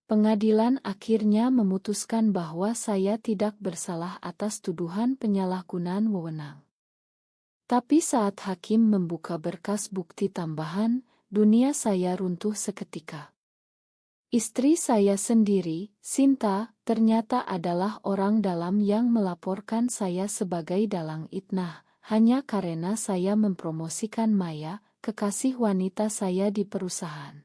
Pengadilan akhirnya memutuskan bahwa saya tidak bersalah atas tuduhan penyalahgunaan wewenang. Tapi saat hakim membuka berkas bukti tambahan, dunia saya runtuh seketika. Istri saya sendiri, Sinta, ternyata adalah orang dalam yang melaporkan saya sebagai dalang itnah, hanya karena saya mempromosikan Maya, kekasih wanita saya di perusahaan.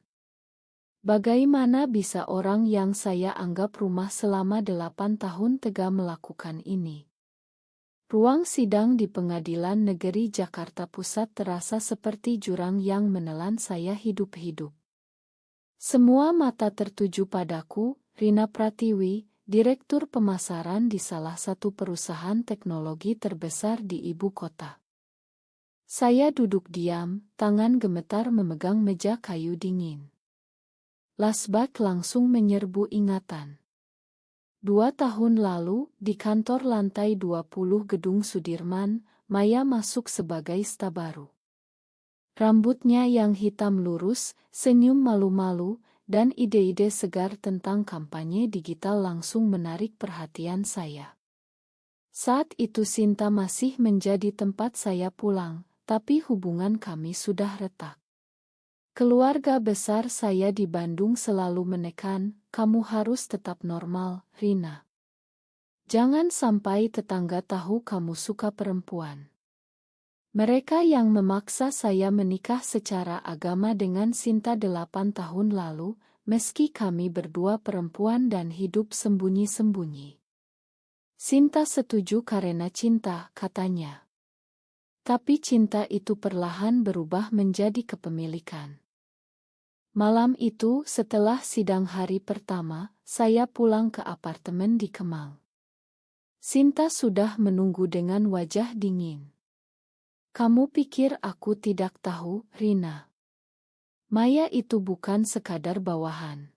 Bagaimana bisa orang yang saya anggap rumah selama 8 tahun tega melakukan ini? Ruang sidang di Pengadilan Negeri Jakarta Pusat terasa seperti jurang yang menelan saya hidup-hidup. Semua mata tertuju padaku, Rina Pratiwi, Direktur Pemasaran di salah satu perusahaan teknologi terbesar di ibu kota. Saya duduk diam, tangan gemetar memegang meja kayu dingin. Flashback langsung menyerbu ingatan. 2 tahun lalu, di kantor lantai 20 Gedung Sudirman, Maya masuk sebagai staf baru. Rambutnya yang hitam lurus, senyum malu-malu, dan ide-ide segar tentang kampanye digital langsung menarik perhatian saya. Saat itu Sinta masih menjadi tempat saya pulang, tapi hubungan kami sudah retak. Keluarga besar saya di Bandung selalu menekan, kamu harus tetap normal, Rina. Jangan sampai tetangga tahu kamu suka perempuan. Mereka yang memaksa saya menikah secara agama dengan Sinta 8 tahun lalu, meski kami berdua perempuan dan hidup sembunyi-sembunyi. Sinta setuju karena cinta, katanya. Tapi cinta itu perlahan berubah menjadi kepemilikan. Malam itu, setelah sidang hari pertama, saya pulang ke apartemen di Kemang. Sinta sudah menunggu dengan wajah dingin. Kamu pikir aku tidak tahu, Rina? Maya itu bukan sekadar bawahan.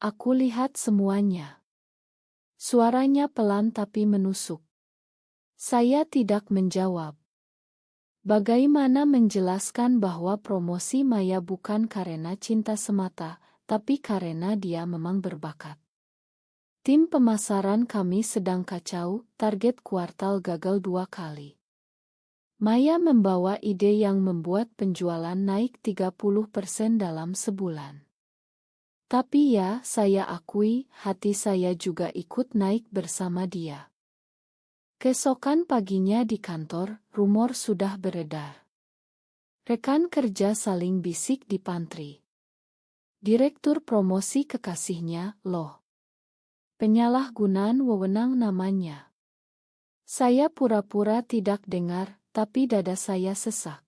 Aku lihat semuanya. Suaranya pelan tapi menusuk. Saya tidak menjawab. Bagaimana menjelaskan bahwa promosi Maya bukan karena cinta semata, tapi karena dia memang berbakat. Tim pemasaran kami sedang kacau, target kuartal gagal 2 kali. Maya membawa ide yang membuat penjualan naik 30% dalam sebulan. Tapi ya, saya akui, hati saya juga ikut naik bersama dia. Keesokan paginya di kantor, rumor sudah beredar. Rekan kerja saling bisik di pantry. Direktur promosi kekasihnya, loh. Penyalahgunaan wewenang namanya. Saya pura-pura tidak dengar, tapi dada saya sesak.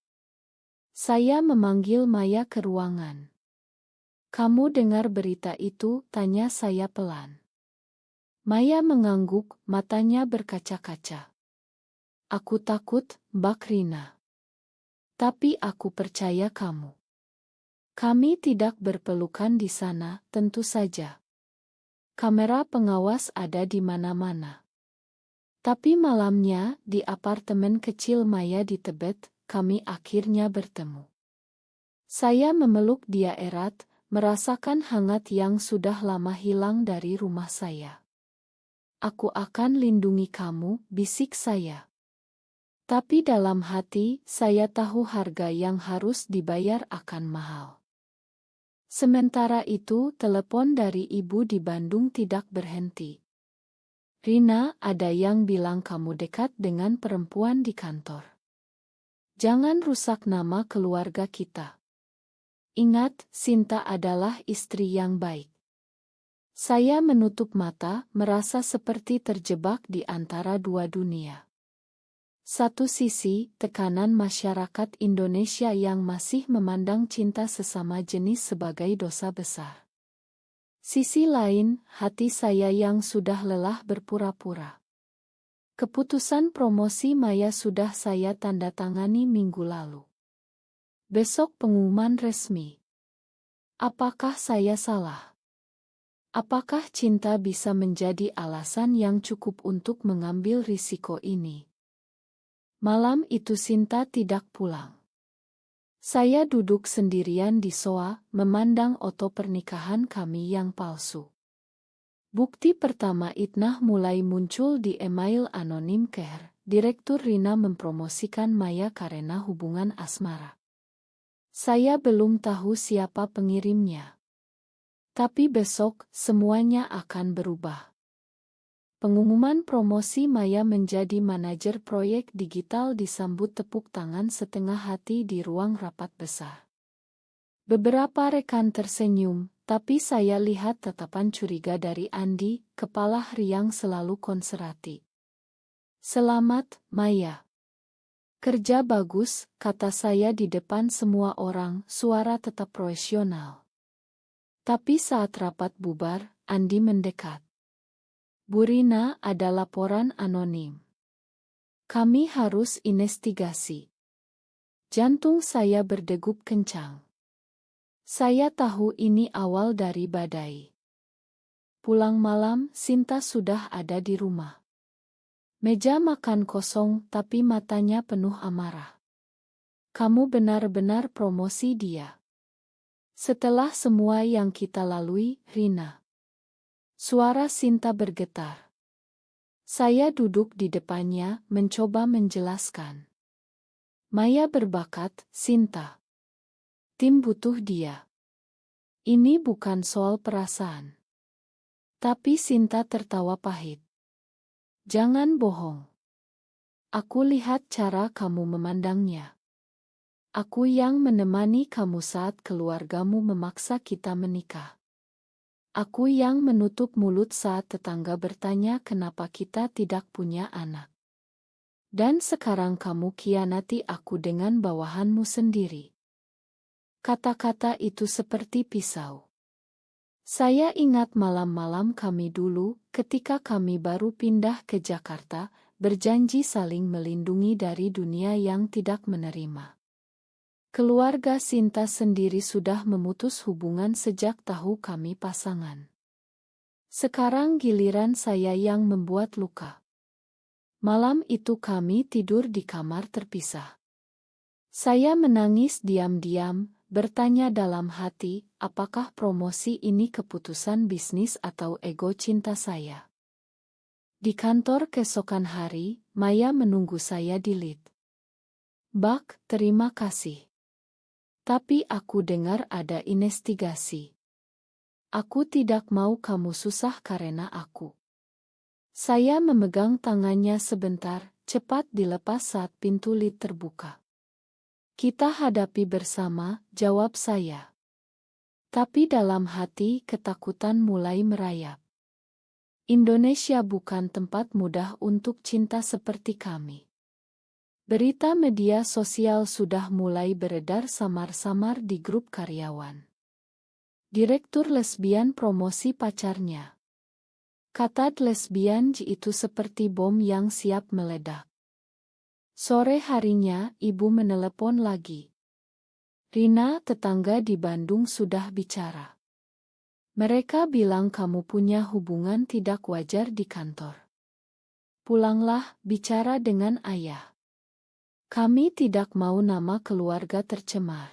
Saya memanggil Maya ke ruangan. Kamu dengar berita itu? Tanya saya pelan. Maya mengangguk, matanya berkaca-kaca. Aku takut, Mbak Rina. Tapi aku percaya kamu. Kami tidak berpelukan di sana, tentu saja. Kamera pengawas ada di mana-mana. Tapi malamnya, di apartemen kecil Maya di Tebet, kami akhirnya bertemu. Saya memeluk dia erat, merasakan hangat yang sudah lama hilang dari rumah saya. Aku akan lindungi kamu, bisik saya. Tapi dalam hati, saya tahu harga yang harus dibayar akan mahal. Sementara itu, telepon dari ibu di Bandung tidak berhenti. Rina, ada yang bilang kamu dekat dengan perempuan di kantor. Jangan rusak nama keluarga kita. Ingat, Sinta adalah istri yang baik. Saya menutup mata, merasa seperti terjebak di antara dua dunia. Satu sisi, tekanan masyarakat Indonesia yang masih memandang cinta sesama jenis sebagai dosa besar. Sisi lain, hati saya yang sudah lelah berpura-pura. Keputusan promosi Maya sudah saya tanda tangani minggu lalu. Besok pengumuman resmi. Apakah saya salah? Apakah cinta bisa menjadi alasan yang cukup untuk mengambil risiko ini? Malam itu Sinta tidak pulang. Saya duduk sendirian di soa, memandang foto pernikahan kami yang palsu. Bukti pertama Itnah mulai muncul di email anonim Care. Direktur Rina mempromosikan Maya karena hubungan asmara. Saya belum tahu siapa pengirimnya. Tapi besok, semuanya akan berubah. Pengumuman promosi Maya menjadi manajer proyek digital disambut tepuk tangan setengah hati di ruang rapat besar. Beberapa rekan tersenyum, tapi saya lihat tatapan curiga dari Andi, kepala riang selalu konservatif. Selamat, Maya. Kerja bagus, kata saya di depan semua orang, suara tetap profesional. Tapi saat rapat bubar, Andi mendekat. Bu Rina, ada laporan anonim. Kami harus investigasi. Jantung saya berdegup kencang. Saya tahu ini awal dari badai. Pulang malam, Sinta sudah ada di rumah. Meja makan kosong, tapi matanya penuh amarah. Kamu benar-benar promosi dia. Setelah semua yang kita lalui, Rina. Suara Sinta bergetar. Saya duduk di depannya, mencoba menjelaskan. Maya berbakat, Sinta. Tim butuh dia. Ini bukan soal perasaan. Tapi Sinta tertawa pahit. Jangan bohong. Aku lihat cara kamu memandangnya. Aku yang menemani kamu saat keluargamu memaksa kita menikah. Aku yang menutup mulut saat tetangga bertanya kenapa kita tidak punya anak. Dan sekarang kamu khianati aku dengan bawahanmu sendiri. Kata-kata itu seperti pisau. Saya ingat malam-malam kami dulu, ketika kami baru pindah ke Jakarta, berjanji saling melindungi dari dunia yang tidak menerima. Keluarga Sinta sendiri sudah memutus hubungan sejak tahu kami pasangan. Sekarang giliran saya yang membuat luka. Malam itu kami tidur di kamar terpisah. Saya menangis diam-diam, bertanya dalam hati, apakah promosi ini keputusan bisnis atau ego cinta saya? Di kantor keesokan hari, Maya menunggu saya di lift. Bak, terima kasih. Tapi aku dengar ada investigasi. Aku tidak mau kamu susah karena aku. Saya memegang tangannya sebentar, cepat dilepas saat pintu lift terbuka. Kita hadapi bersama, jawab saya. Tapi dalam hati ketakutan mulai merayap. Indonesia bukan tempat mudah untuk cinta seperti kami. Berita media sosial sudah mulai beredar samar-samar di grup karyawan. Direktur lesbian promosi pacarnya. Kata lesbian itu seperti bom yang siap meledak. Sore harinya, ibu menelepon lagi. Rina, tetangga di Bandung sudah bicara. Mereka bilang kamu punya hubungan tidak wajar di kantor. Pulanglah, bicara dengan ayah. Kami tidak mau nama keluarga tercemar.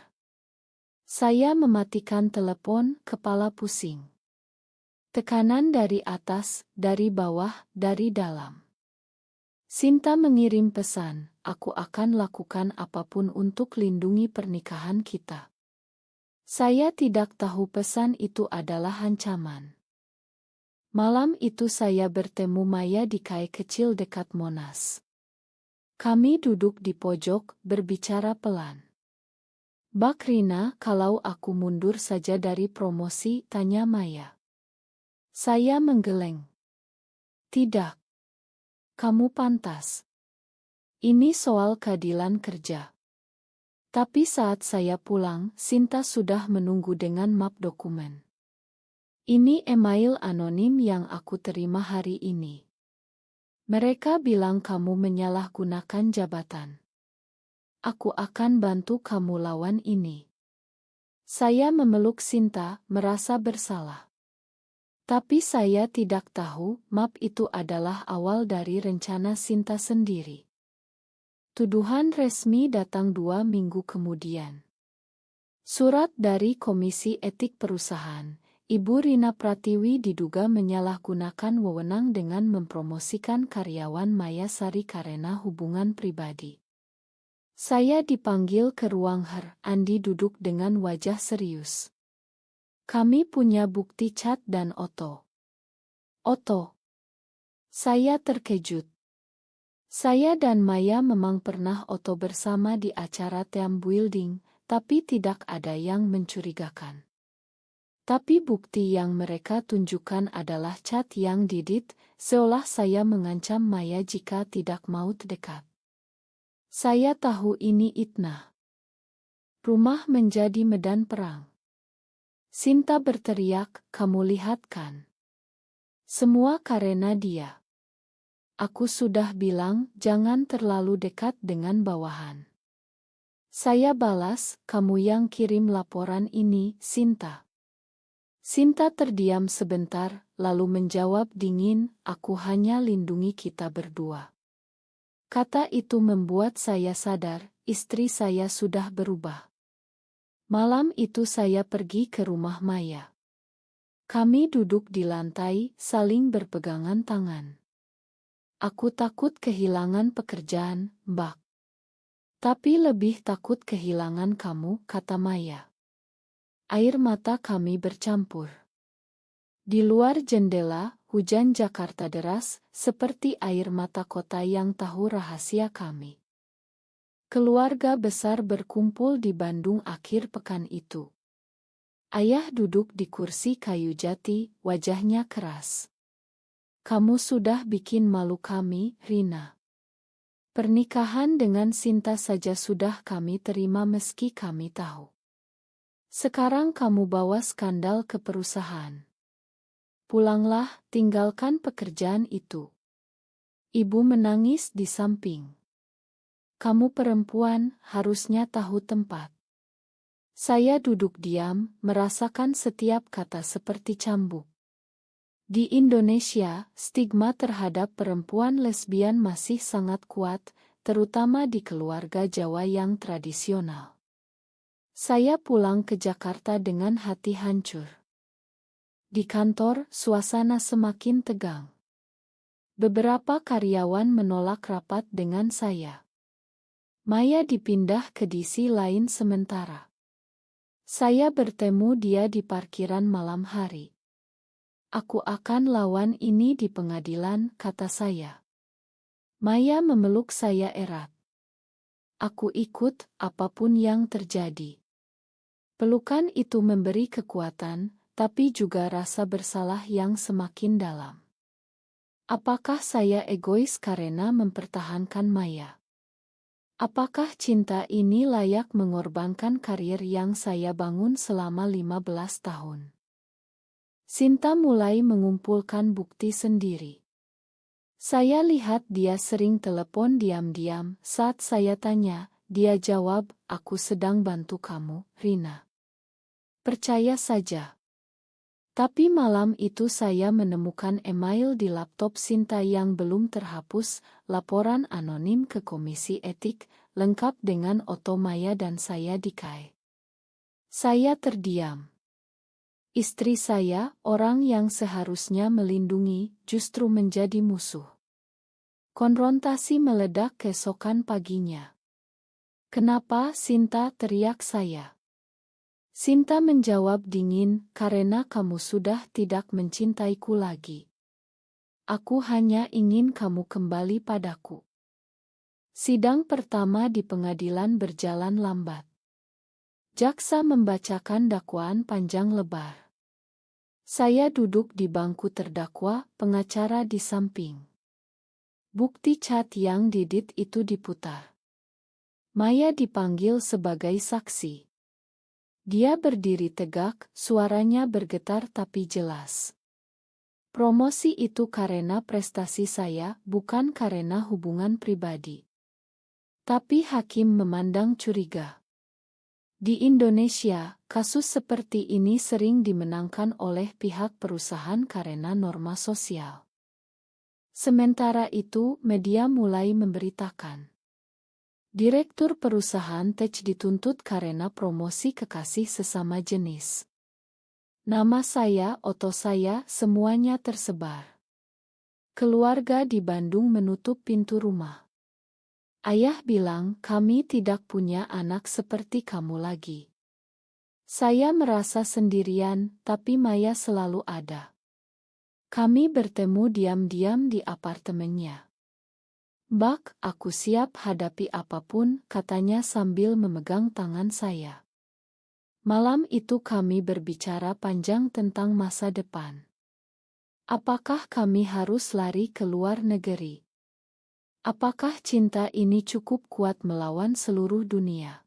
Saya mematikan telepon, kepala pusing. Tekanan dari atas, dari bawah, dari dalam. Sinta mengirim pesan, aku akan lakukan apapun untuk lindungi pernikahan kita. Saya tidak tahu pesan itu adalah ancaman. Malam itu saya bertemu Maya di kai kecil dekat Monas. Kami duduk di pojok, berbicara pelan. Bak Rina, kalau aku mundur saja dari promosi, tanya Maya. Saya menggeleng. Tidak. Kamu pantas. Ini soal keadilan kerja. Tapi saat saya pulang, Sinta sudah menunggu dengan map dokumen. Ini email anonim yang aku terima hari ini. Mereka bilang kamu menyalahgunakan jabatan. Aku akan bantu kamu lawan ini. Saya memeluk Sinta, merasa bersalah. Tapi saya tidak tahu, map itu adalah awal dari rencana Sinta sendiri. Tuduhan resmi datang 2 minggu kemudian. Surat dari Komisi Etik Perusahaan. Ibu Rina Pratiwi diduga menyalahgunakan wewenang dengan mempromosikan karyawan Maya Sari karena hubungan pribadi. Saya dipanggil ke ruang Her. Andi duduk dengan wajah serius. Kami punya bukti chat dan Oto. Oto. Saya terkejut. Saya dan Maya memang pernah Oto bersama di acara team building, tapi tidak ada yang mencurigakan. Tapi bukti yang mereka tunjukkan adalah chat yang didit, seolah saya mengancam Maya jika tidak mau dekat. Saya tahu ini itnah. Rumah menjadi medan perang. Sinta berteriak, kamu lihat kan? Semua karena dia. Aku sudah bilang jangan terlalu dekat dengan bawahan. Saya balas, kamu yang kirim laporan ini, Sinta. Sinta terdiam sebentar, lalu menjawab dingin, aku hanya lindungi kita berdua. Kata itu membuat saya sadar, istri saya sudah berubah. Malam itu saya pergi ke rumah Maya. Kami duduk di lantai, saling berpegangan tangan. Aku takut kehilangan pekerjaan, Mbak. Tapi lebih takut kehilangan kamu, kata Maya. Air mata kami bercampur. Di luar jendela, hujan Jakarta deras, seperti air mata kota yang tahu rahasia kami. Keluarga besar berkumpul di Bandung akhir pekan itu. Ayah duduk di kursi kayu jati, wajahnya keras. Kamu sudah bikin malu kami, Rina. Pernikahan dengan Sinta saja sudah kami terima meski kami tahu. Sekarang kamu bawa skandal ke perusahaan. Pulanglah, tinggalkan pekerjaan itu. Ibu menangis di samping. Kamu perempuan, harusnya tahu tempat. Saya duduk diam, merasakan setiap kata seperti cambuk. Di Indonesia, stigma terhadap perempuan lesbian masih sangat kuat, terutama di keluarga Jawa yang tradisional. Saya pulang ke Jakarta dengan hati hancur. Di kantor, suasana semakin tegang. Beberapa karyawan menolak rapat dengan saya. Maya dipindah ke divisi lain sementara. Saya bertemu dia di parkiran malam hari. Aku akan lawan ini di pengadilan, kata saya. Maya memeluk saya erat. Aku ikut, apapun yang terjadi. Pelukan itu memberi kekuatan, tapi juga rasa bersalah yang semakin dalam. Apakah saya egois karena mempertahankan Maya? Apakah cinta ini layak mengorbankan karir yang saya bangun selama 15 tahun? Sinta mulai mengumpulkan bukti sendiri. Saya lihat dia sering telepon diam-diam. Saat saya tanya, dia jawab, aku sedang bantu kamu, Rina. Percaya saja. Tapi malam itu saya menemukan email di laptop Sinta yang belum terhapus, laporan anonim ke Komisi Etik, lengkap dengan Oto Maya dan saya dikai. Saya terdiam. Istri saya, orang yang seharusnya melindungi, justru menjadi musuh. Konfrontasi meledak keesokan paginya. Kenapa, Sinta, teriak saya. Sinta menjawab dingin, karena kamu sudah tidak mencintaiku lagi. Aku hanya ingin kamu kembali padaku. Sidang pertama di pengadilan berjalan lambat. Jaksa membacakan dakwaan panjang lebar. Saya duduk di bangku terdakwa, pengacara di samping. Bukti chat yang didit itu diputar. Maya dipanggil sebagai saksi. Dia berdiri tegak, suaranya bergetar tapi jelas. Promosi itu karena prestasi saya, bukan karena hubungan pribadi. Tapi hakim memandang curiga. Di Indonesia, kasus seperti ini sering dimenangkan oleh pihak perusahaan karena norma sosial. Sementara itu, media mulai memberitakan. Direktur perusahaan tech dituntut karena promosi kekasih sesama jenis. Nama saya, foto saya, semuanya tersebar. Keluarga di Bandung menutup pintu rumah. Ayah bilang, kami tidak punya anak seperti kamu lagi. Saya merasa sendirian, tapi Maya selalu ada. Kami bertemu diam-diam di apartemennya. Mbak, aku siap hadapi apapun, katanya sambil memegang tangan saya. Malam itu kami berbicara panjang tentang masa depan. Apakah kami harus lari ke luar negeri? Apakah cinta ini cukup kuat melawan seluruh dunia?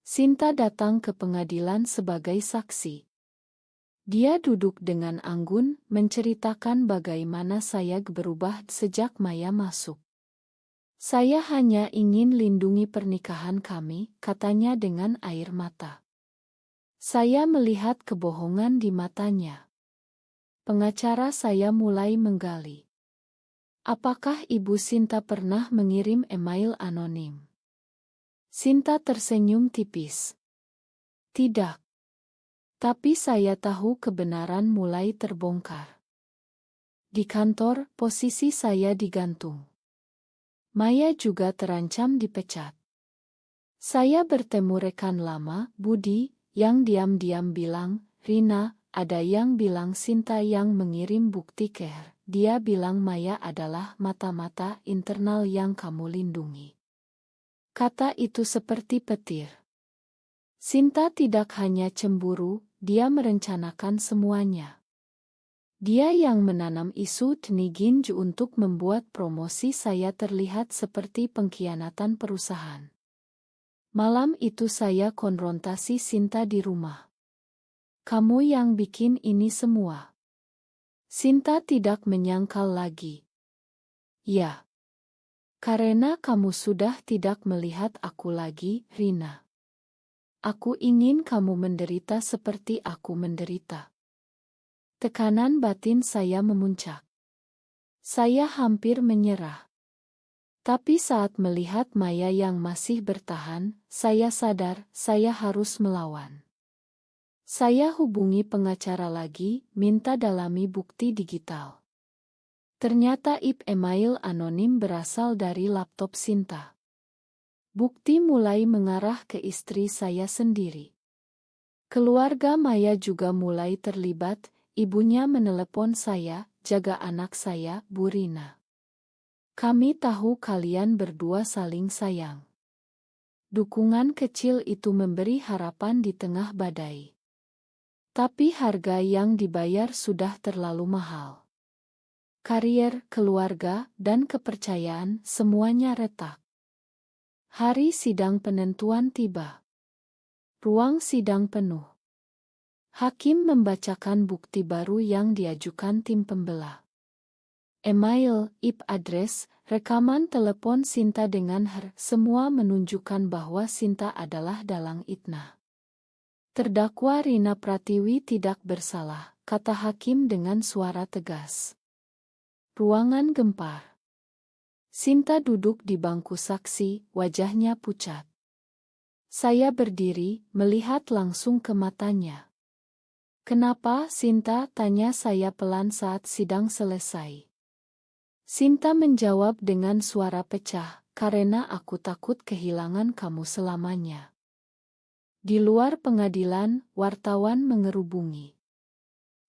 Sinta datang ke pengadilan sebagai saksi. Dia duduk dengan anggun, menceritakan bagaimana saya berubah sejak Maya masuk. Saya hanya ingin lindungi pernikahan kami, katanya dengan air mata. Saya melihat kebohongan di matanya. Pengacara saya mulai menggali. Apakah Ibu Sinta pernah mengirim email anonim? Sinta tersenyum tipis. Tidak. Tapi saya tahu kebenaran mulai terbongkar. Di kantor, posisi saya digantung. Maya juga terancam dipecat. Saya bertemu rekan lama, Budi, yang diam-diam bilang, Rina, ada yang bilang Sinta yang mengirim bukti care. Dia bilang Maya adalah mata-mata internal yang kamu lindungi. Kata itu seperti petir. Sinta tidak hanya cemburu, dia merencanakan semuanya. Dia yang menanam isu Tni Ginju untuk membuat promosi saya terlihat seperti pengkhianatan perusahaan. Malam itu saya konfrontasi Sinta di rumah. Kamu yang bikin ini semua. Sinta tidak menyangkal lagi. Ya. Karena kamu sudah tidak melihat aku lagi, Rina. Aku ingin kamu menderita seperti aku menderita. Tekanan batin saya memuncak. Saya hampir menyerah. Tapi saat melihat Maya yang masih bertahan, saya sadar saya harus melawan. Saya hubungi pengacara lagi, minta dalami bukti digital. Ternyata email anonim berasal dari laptop Sinta. Bukti mulai mengarah ke istri saya sendiri. Keluarga Maya juga mulai terlibat. Ibunya menelepon saya, jaga anak saya, Bu Rina. Kami tahu kalian berdua saling sayang. Dukungan kecil itu memberi harapan di tengah badai. Tapi harga yang dibayar sudah terlalu mahal. Karier, keluarga, dan kepercayaan semuanya retak. Hari sidang penentuan tiba. Ruang sidang penuh. Hakim membacakan bukti baru yang diajukan tim pembela. Email, IP address, rekaman telepon Sinta dengan semua menunjukkan bahwa Sinta adalah dalang Itna. Terdakwa Rina Pratiwi tidak bersalah, kata hakim dengan suara tegas. Ruangan gempar. Sinta duduk di bangku saksi, wajahnya pucat. Saya berdiri, melihat langsung ke matanya. Kenapa, Sinta? Tanya saya pelan saat sidang selesai. Sinta menjawab dengan suara pecah, karena aku takut kehilangan kamu selamanya. Di luar pengadilan, wartawan mengerubungi.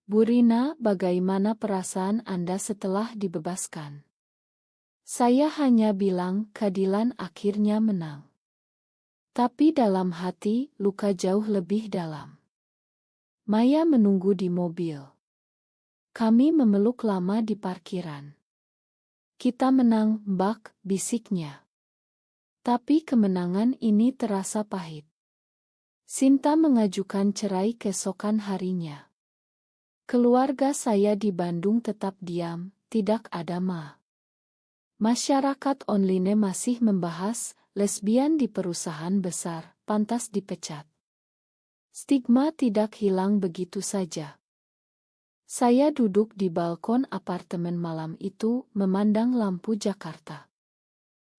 Bu Rina, bagaimana perasaan Anda setelah dibebaskan? Saya hanya bilang, keadilan akhirnya menang. Tapi dalam hati, luka jauh lebih dalam. Maya menunggu di mobil. Kami memeluk lama di parkiran. Kita menang, Mbak, bisiknya. Tapi kemenangan ini terasa pahit. Sinta mengajukan cerai keesokan harinya. Keluarga saya di Bandung tetap diam, tidak ada Masyarakat online masih membahas lesbian di perusahaan besar, pantas dipecat. Stigma tidak hilang begitu saja. Saya duduk di balkon apartemen malam itu, memandang lampu Jakarta.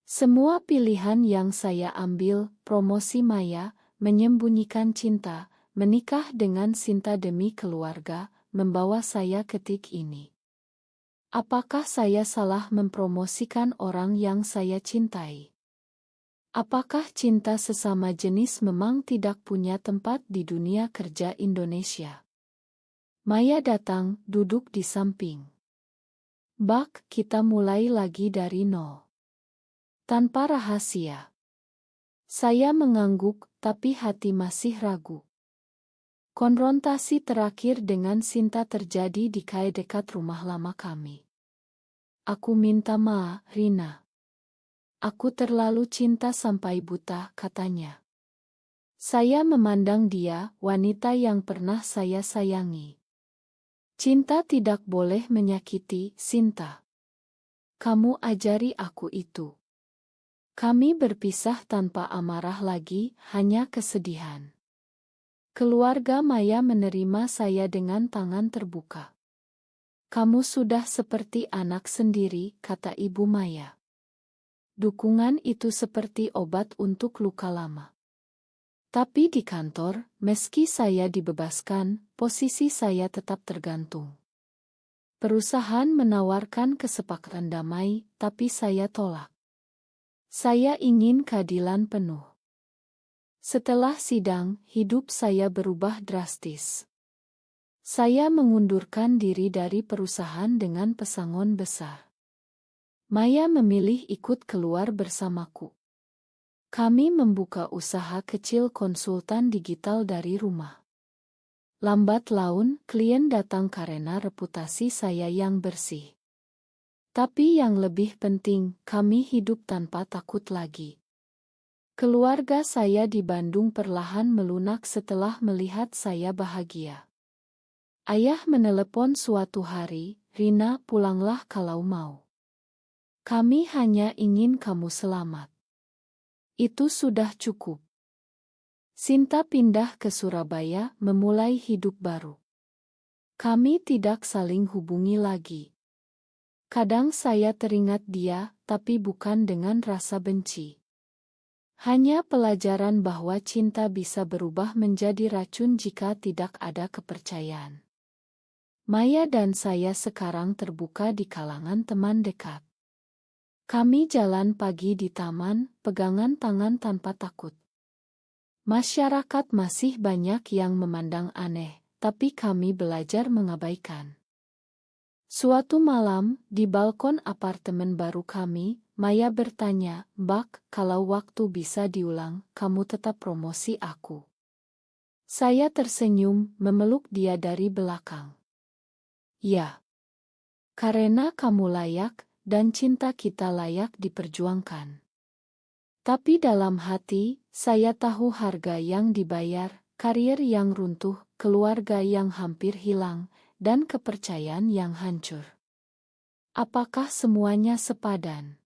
Semua pilihan yang saya ambil, promosi Maya, menyembunyikan cinta, menikah dengan Sinta demi keluarga, membawa saya ke titik ini. Apakah saya salah mempromosikan orang yang saya cintai? Apakah cinta sesama jenis memang tidak punya tempat di dunia kerja Indonesia? Maya datang, duduk di samping. Bak, kita mulai lagi dari nol. Tanpa rahasia. Saya mengangguk, tapi hati masih ragu. Konfrontasi terakhir dengan Sinta terjadi di kai dekat rumah lama kami. Aku minta maaf, Rina. Aku terlalu cinta sampai buta, katanya. Saya memandang dia, wanita yang pernah saya sayangi. Cinta tidak boleh menyakiti, Sinta. Kamu ajari aku itu. Kami berpisah tanpa amarah lagi, hanya kesedihan. Keluarga Maya menerima saya dengan tangan terbuka. Kamu sudah seperti anak sendiri, kata Ibu Maya. Dukungan itu seperti obat untuk luka lama. Tapi di kantor, meski saya dibebaskan, posisi saya tetap tergantung. Perusahaan menawarkan kesepakatan damai, tapi saya tolak. Saya ingin keadilan penuh. Setelah sidang, hidup saya berubah drastis. Saya mengundurkan diri dari perusahaan dengan pesangon besar. Maya memilih ikut keluar bersamaku. Kami membuka usaha kecil konsultan digital dari rumah. Lambat laun, klien datang karena reputasi saya yang bersih. Tapi yang lebih penting, kami hidup tanpa takut lagi. Keluarga saya di Bandung perlahan melunak setelah melihat saya bahagia. Ayah menelepon suatu hari, Rina, pulanglah kalau mau. Kami hanya ingin kamu selamat. Itu sudah cukup. Sinta pindah ke Surabaya, memulai hidup baru. Kami tidak saling hubungi lagi. Kadang saya teringat dia, tapi bukan dengan rasa benci. Hanya pelajaran bahwa cinta bisa berubah menjadi racun jika tidak ada kepercayaan. Maya dan saya sekarang terbuka di kalangan teman dekat. Kami jalan pagi di taman, pegangan tangan tanpa takut. Masyarakat masih banyak yang memandang aneh, tapi kami belajar mengabaikan. Suatu malam, di balkon apartemen baru kami, Maya bertanya, Bak, kalau waktu bisa diulang, kamu tetap promosi aku. Saya tersenyum, memeluk dia dari belakang. Ya. Karena kamu layak, dan cinta kita layak diperjuangkan. Tapi dalam hati, saya tahu harga yang dibayar, karir yang runtuh, keluarga yang hampir hilang, dan kepercayaan yang hancur. Apakah semuanya sepadan?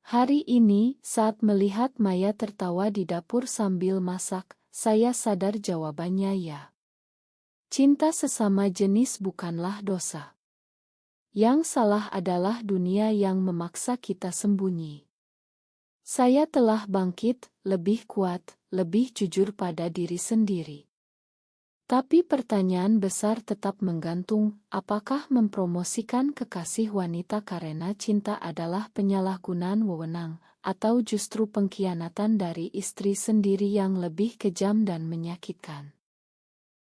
Hari ini, saat melihat Maya tertawa di dapur sambil masak, saya sadar jawabannya ya. Cinta sesama jenis bukanlah dosa. Yang salah adalah dunia yang memaksa kita sembunyi. Saya telah bangkit, lebih kuat, lebih jujur pada diri sendiri. Tapi pertanyaan besar tetap menggantung, apakah mempromosikan kekasih wanita karena cinta adalah penyalahgunaan wewenang, atau justru pengkhianatan dari istri sendiri yang lebih kejam dan menyakitkan.